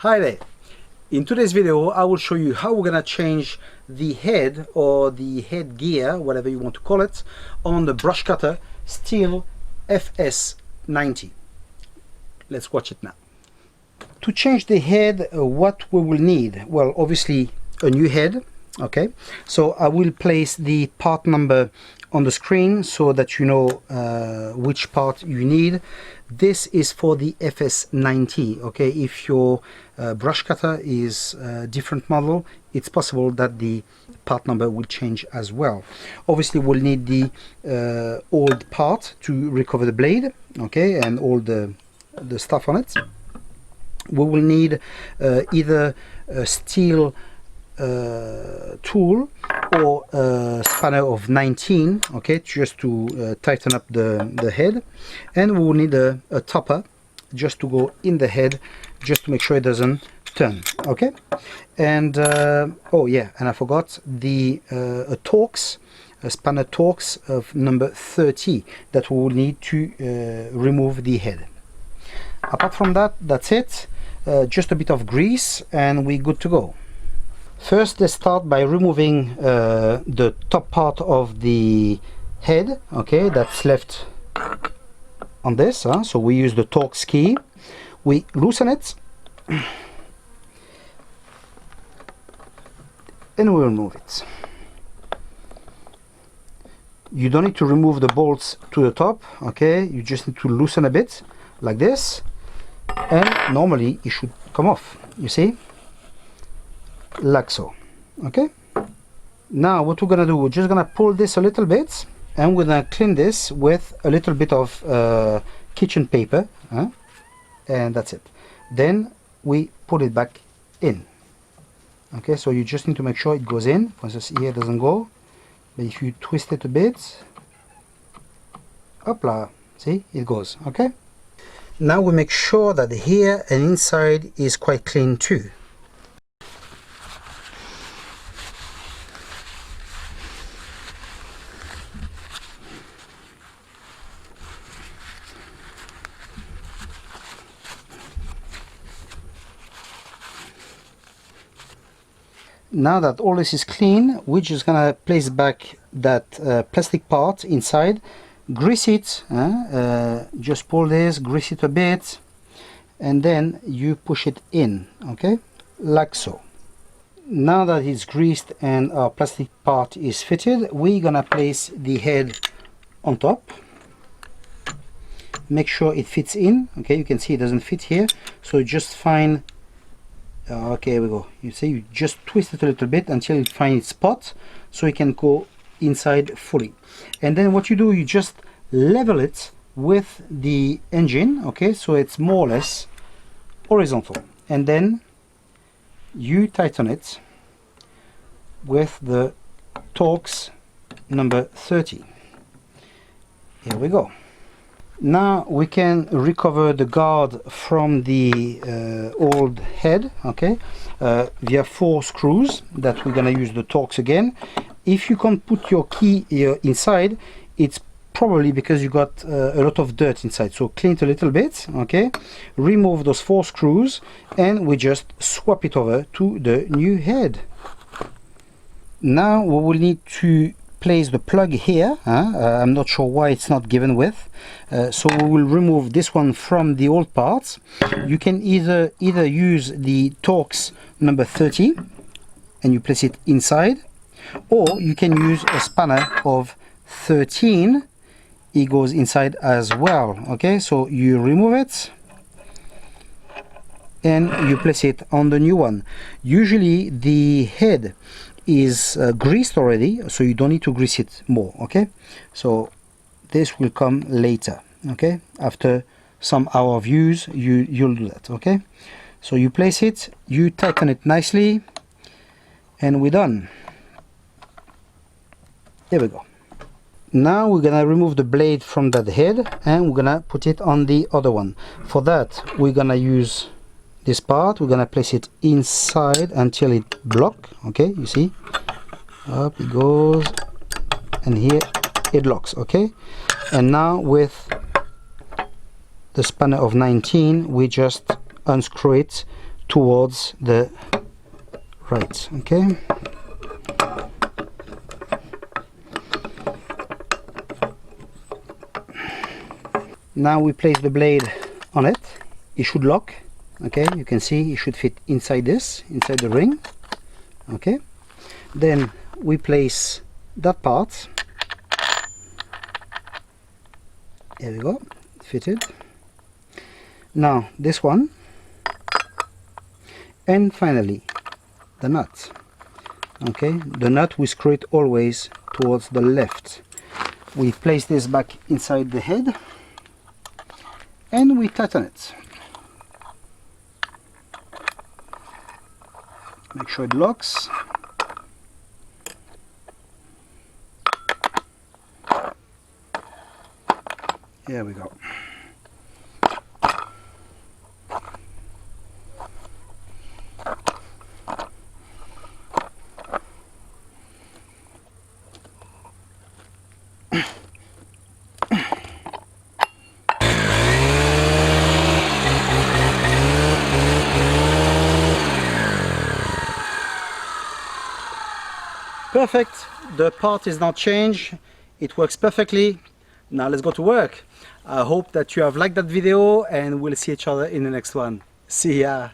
Hi there. In today's video I will show you how we're gonna change the head or the head gear, whatever you want to call it, on the brush cutter Stihl FS90. Let's watch it now. To change the head, what we will need, well, obviously a new head. Okay, so I will place the part number on the screen so that you know which part you need. This is for the FS90. Okay, if your brush cutter is a different model, it's possible that the part number will change as well. Obviously we'll need the old part to recover the blade, okay, and all the stuff on it. We will need either a steel tool or a spanner of 19, okay, just to tighten up the head, and we will need a topper just to go in the head, just to make sure it doesn't turn. Okay, and oh yeah, and I forgot the a Torx, a spanner Torx of number 30 that we will need to remove the head. Apart from that, that's it. Just a bit of grease and we're good to go. First, let's start by removing the top part of the head, okay, that's left on this. So we use the Torx key, we loosen it and we remove it. You don't need to remove the bolts to the top, okay, you just need to loosen a bit like this, and normally it should come off, you see, like so. Okay, now what we're gonna do, we're just gonna pull this a little bit and we're gonna clean this with a little bit of kitchen paper, and that's it. Then we put it back in. Okay, so you just need to make sure it goes in. For instance, here it doesn't go, but if you twist it a bit, hopla, see, it goes. Okay, now we make sure that here and inside is quite clean too. Now that all this is clean, we're just gonna place back that plastic part inside, grease it, just pull this, grease it a bit, and then you push it in, okay, like so. Now that it's greased and our plastic part is fitted, we're gonna place the head on top. Make sure it fits in, okay, you can see it doesn't fit here, so just find okay, here we go. You see, you just twist it a little bit until you find its spot so it can go inside fully. And then what you do, you just level it with the engine, okay, so it's more or less horizontal, and then you tighten it with the Torx number 30. Here we go. Now we can recover the guard from the old head, okay, via 4 screws that we're gonna use the Torx again. If you can't put your key inside, it's probably because you got a lot of dirt inside, so clean it a little bit, okay, remove those 4 screws and we just swap it over to the new head. Now we will need to place the plug here. I'm not sure why it's not given with, so we will remove this one from the old parts. You can either use the Torx number 30 and you place it inside, or you can use a spanner of 13. It goes inside as well. Okay, so you remove it and you place it on the new one. Usually the head is greased already, so you don't need to grease it more. Okay, so this will come later, okay, after some hour of use you'll do that. Okay, so you place it, you tighten it nicely, and we're done. There we go. Now we're gonna remove the blade from that head and we're gonna put it on the other one. For that we're gonna use this part, we're gonna place it inside until it block. Okay, you see, up it goes, and here it locks. Okay, and now with the spanner of 19 we just unscrew it towards the right. Okay, now we place the blade on it. It should lock. Okay, you can see it should fit inside this, inside the ring. Okay, then we place that part. Here we go, fitted. Now this one, and finally the nut. Okay, the nut we screw it always towards the left. We place this back inside the head and we tighten it. Make sure it locks. Here we go. Perfect, the part is now changed, it works perfectly. Now let's go to work. I hope that you have liked that video and we'll see each other in the next one. See ya!